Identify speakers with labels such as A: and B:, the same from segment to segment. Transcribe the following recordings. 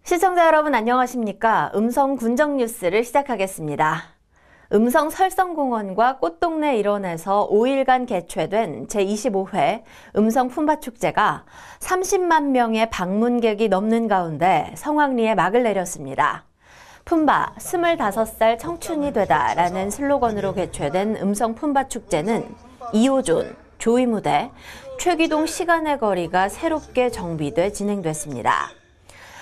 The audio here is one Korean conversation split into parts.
A: 시청자 여러분 안녕하십니까? 음성 군정 뉴스를 시작하겠습니다. 음성 설성공원과 꽃동네 일원에서 5일간 개최된 제25회 음성 품바축제가 30만 명의 방문객이 넘는 가운데 성황리에 막을 내렸습니다. 품바 25살 청춘이 되다라는 슬로건으로 개최된 음성 품바축제는 2호존, 조이무대, 최기동 시간의 거리가 새롭게 정비돼 진행됐습니다.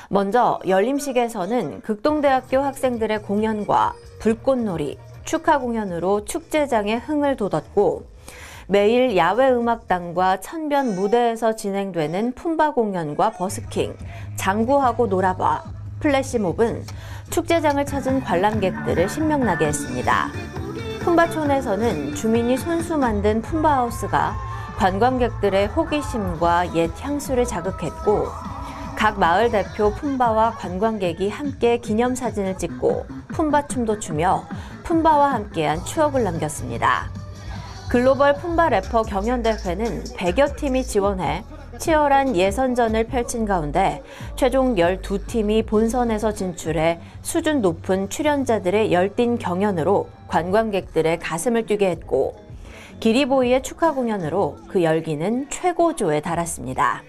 A: 먼저 열림식에서는 극동대학교 학생들의 공연과 불꽃놀이, 축하 공연으로 축제장의 흥을 돋웠고 매일 야외 음악당과 천변 무대에서 진행되는 품바 공연과 버스킹, 장구하고 놀아봐, 플래시몹은 축제장을 찾은 관람객들을 신명나게 했습니다. 품바촌에서는 주민이 손수 만든 품바하우스가 관광객들의 호기심과 옛 향수를 자극했고 각 마을 대표 품바와 관광객이 함께 기념사진을 찍고 품바춤도 추며 품바와 함께한 추억을 남겼습니다. 글로벌 품바 래퍼 경연대회는 100여 팀이 지원해 치열한 예선전을 펼친 가운데 최종 12팀이 본선에서 진출해 수준 높은 출연자들의 열띤 경연으로 관광객들의 가슴을 뛰게 했고 기리보이의 축하 공연으로 그 열기는 최고조에 달았습니다.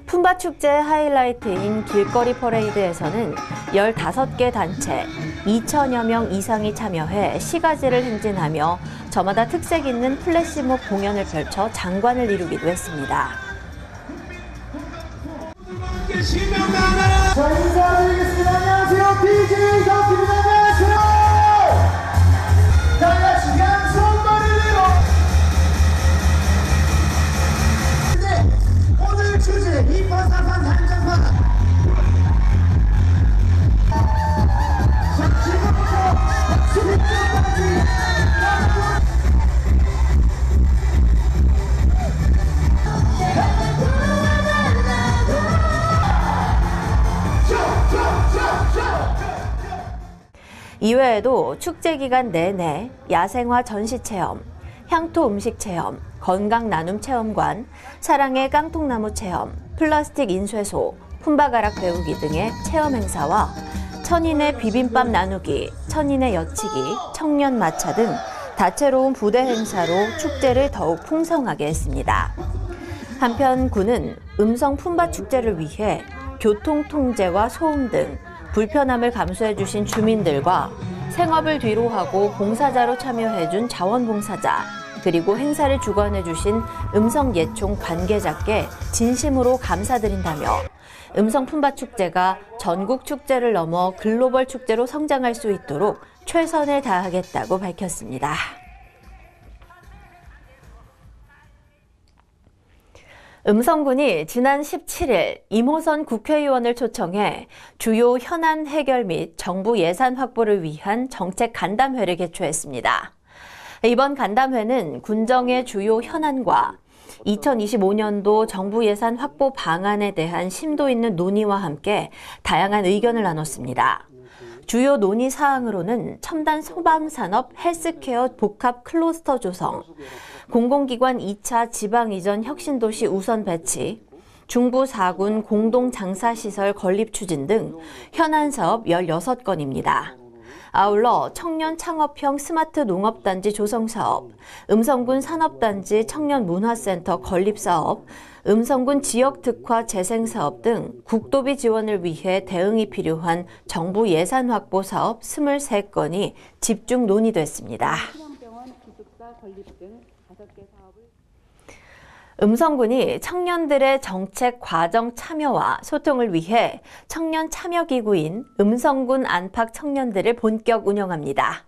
A: 품바축제 하이라이트인 길거리 퍼레이드에서는 15개 단체, 2천여 명 이상이 참여해 시가지를 행진하며 저마다 특색 있는 플래시몹 공연을 펼쳐 장관을 이루기도 했습니다.
B: 자, 인사드리겠습니다. 안녕하세요. DJ 정팀입니다. 안녕하세요. 다 같이 양손머리를 오늘 주제 2파사판 한정판. 자, 지금부터 수비까지
A: 이외에도 축제 기간 내내 야생화 전시 체험, 향토 음식 체험, 건강 나눔 체험관, 사랑의 깡통나무 체험, 플라스틱 인쇄소, 품바가락 배우기 등의 체험 행사와 천인의 비빔밥 나누기, 천인의 여치기, 청년 마차 등 다채로운 부대 행사로 축제를 더욱 풍성하게 했습니다. 한편 군은 음성 품바 축제를 위해 교통 통제와 소음 등 불편함을 감수해 주신 주민들과 생업을 뒤로 하고 봉사자로 참여해 준 자원봉사자, 그리고 행사를 주관해 주신 음성예총 관계자께 진심으로 감사드린다며 음성 품바 축제가 전국 축제를 넘어 글로벌 축제로 성장할 수 있도록 최선을 다하겠다고 밝혔습니다. 음성군이 지난 17일 임호선 국회의원을 초청해 주요 현안 해결 및 정부 예산 확보를 위한 정책 간담회를 개최했습니다. 이번 간담회는 군정의 주요 현안과 2025년도 정부 예산 확보 방안에 대한 심도 있는 논의와 함께 다양한 의견을 나눴습니다. 주요 논의 사항으로는 첨단 소방산업 헬스케어 복합 클러스터 조성, 공공기관 2차 지방 이전 혁신도시 우선 배치, 중부 4군 공동장사시설 건립 추진 등 현안 사업 16건입니다. 아울러 청년 창업형 스마트 농업단지 조성 사업, 음성군 산업단지 청년문화센터 건립 사업, 음성군 지역특화 재생사업 등 국도비 지원을 위해 대응이 필요한 정부 예산 확보 사업 23건이 집중 논의됐습니다. 음성군이 청년들의 정책 과정 참여와 소통을 위해 청년 참여기구인 음성군 안팎 청년들을 본격 운영합니다.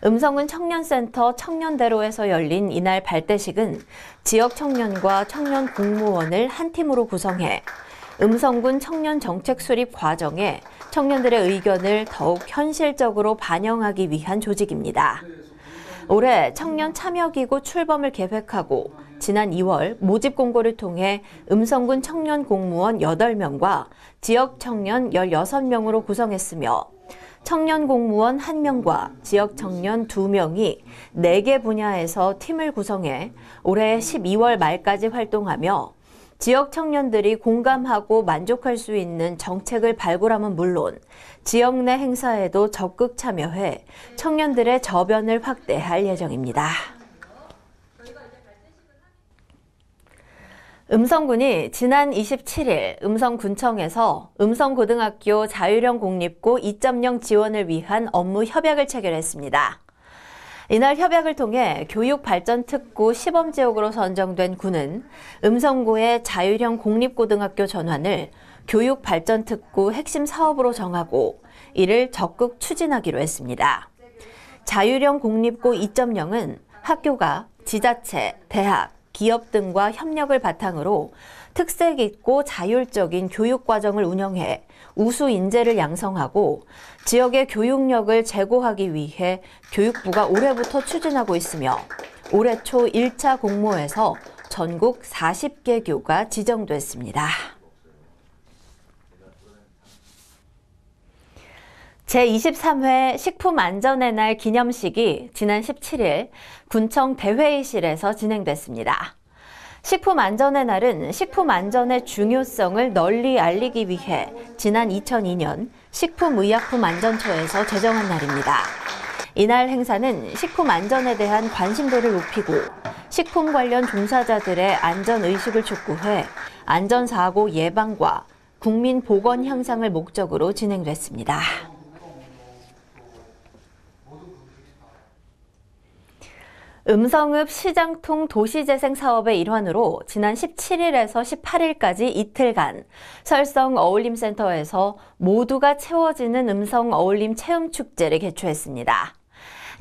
A: 음성군 청년센터 청년대로에서 열린 이날 발대식은 지역 청년과 청년 공무원을 한 팀으로 구성해 음성군 청년 정책 수립 과정에 청년들의 의견을 더욱 현실적으로 반영하기 위한 조직입니다. 올해 청년 참여기구 출범을 계획하고 지난 2월 모집 공고를 통해 음성군 청년 공무원 8명과 지역 청년 16명으로 구성했으며 청년 공무원 1명과 지역 청년 2명이 4개 분야에서 팀을 구성해 올해 12월 말까지 활동하며 지역 청년들이 공감하고 만족할 수 있는 정책을 발굴함은 물론 지역 내 행사에도 적극 참여해 청년들의 저변을 확대할 예정입니다. 음성군이 지난 27일 음성군청에서 음성고등학교 자율형 공립고 2.0 지원을 위한 업무 협약을 체결했습니다. 이날 협약을 통해 교육발전특구 시범지역으로 선정된 구는 음성고의 자율형 공립고등학교 전환을 교육발전특구 핵심 사업으로 정하고 이를 적극 추진하기로 했습니다. 자율형 공립고 2.0은 학교가 지자체, 대학, 기업 등과 협력을 바탕으로 특색 있고 자율적인 교육과정을 운영해 우수 인재를 양성하고 지역의 교육력을 제고하기 위해 교육부가 올해부터 추진하고 있으며 올해 초 1차 공모에서 전국 40개 교가 지정됐습니다. 제23회 식품안전의 날 기념식이 지난 17일 군청 대회의실에서 진행됐습니다. 식품안전의 날은 식품안전의 중요성을 널리 알리기 위해 지난 2002년 식품의약품안전처에서 제정한 날입니다. 이날 행사는 식품안전에 대한 관심도를 높이고 식품 관련 종사자들의 안전의식을 촉구해 안전사고 예방과 국민 보건 향상을 목적으로 진행됐습니다. 음성읍 시장통 도시재생 사업의 일환으로 지난 17일에서 18일까지 이틀간 설성 어울림센터에서 모두가 채워지는 음성 어울림 체험축제를 개최했습니다.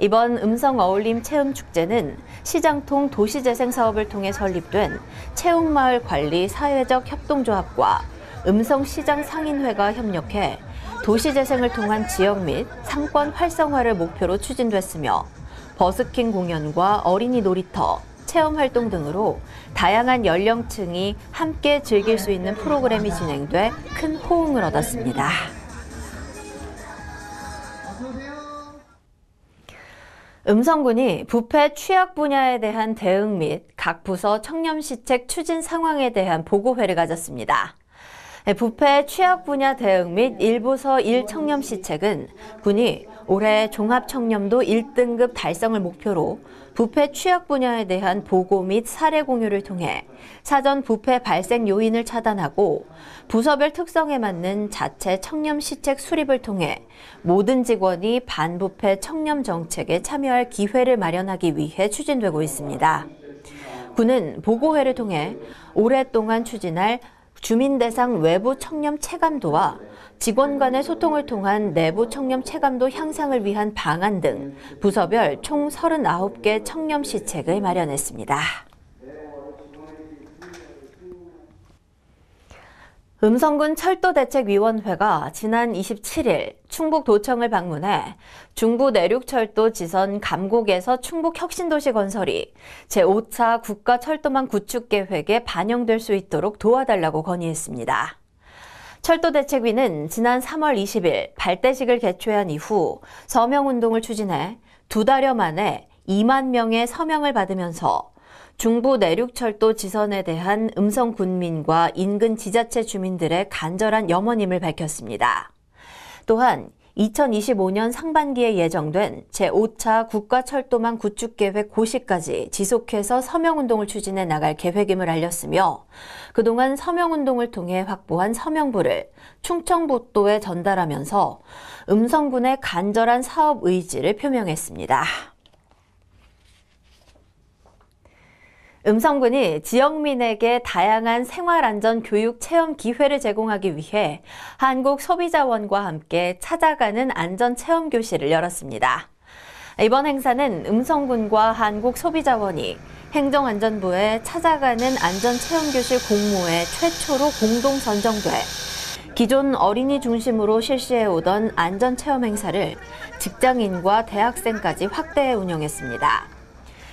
A: 이번 음성 어울림 체험축제는 시장통 도시재생 사업을 통해 설립된 체육마을 관리 사회적 협동조합과 음성시장 상인회가 협력해 도시재생을 통한 지역 및 상권 활성화를 목표로 추진됐으며 버스킹 공연과 어린이 놀이터, 체험활동 등으로 다양한 연령층이 함께 즐길 수 있는 프로그램이 진행돼 큰 호응을 얻었습니다. 음성군이 부패 취약 분야에 대한 대응 및 각 부서 청렴시책 추진 상황에 대한 보고회를 가졌습니다. 부패 취약 분야 대응 및 1부서 1청렴시책은 군이 올해 종합청렴도 1등급 달성을 목표로 부패 취약 분야에 대한 보고 및 사례 공유를 통해 사전 부패 발생 요인을 차단하고 부서별 특성에 맞는 자체 청렴시책 수립을 통해 모든 직원이 반부패 청렴 정책에 참여할 기회를 마련하기 위해 추진되고 있습니다. 군은 보고회를 통해 오랫동안 추진할 주민 대상 외부 청렴 체감도와 직원 간의 소통을 통한 내부 청렴 체감도 향상을 위한 방안 등 부서별 총 39개 청렴 시책을 마련했습니다. 음성군 철도대책위원회가 지난 27일 충북도청을 방문해 중부내륙철도 지선 감곡에서 충북혁신도시 건설이 제5차 국가철도망 구축계획에 반영될 수 있도록 도와달라고 건의했습니다. 철도대책위는 지난 3월 20일 발대식을 개최한 이후 서명운동을 추진해 2달여 만에 2만 명의 서명을 받으면서 중부 내륙철도 지선에 대한 음성 군민과 인근 지자체 주민들의 간절한 염원임을 밝혔습니다. 또한 2025년 상반기에 예정된 제5차 국가철도망 구축계획 고시까지 지속해서 서명운동을 추진해 나갈 계획임을 알렸으며 그동안 서명운동을 통해 확보한 서명부를 충청북도에 전달하면서 음성군의 간절한 사업 의지를 표명했습니다. 음성군이 지역민에게 다양한 생활안전 교육 체험 기회를 제공하기 위해 한국소비자원과 함께 찾아가는 안전체험교실을 열었습니다. 이번 행사는 음성군과 한국소비자원이 행정안전부에 찾아가는 안전체험교실 공모에 최초로 공동 선정돼 기존 어린이 중심으로 실시해오던 안전체험 행사를 직장인과 대학생까지 확대해 운영했습니다.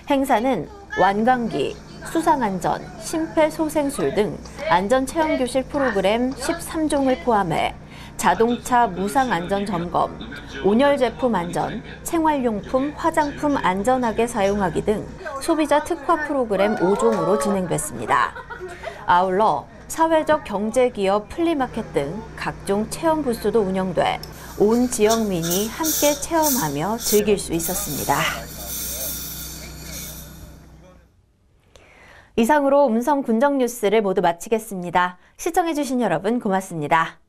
A: 행사는 완강기, 수상안전, 심폐소생술 등 안전체험교실 프로그램 13종을 포함해 자동차 무상안전점검, 온열제품 안전, 생활용품, 화장품 안전하게 사용하기 등 소비자 특화 프로그램 5종으로 진행됐습니다. 아울러 사회적 경제기업 플리마켓 등 각종 체험 부스도 운영돼 온 지역민이 함께 체험하며 즐길 수 있었습니다. 이상으로 음성 군정 뉴스를 모두 마치겠습니다. 시청해주신 여러분 고맙습니다.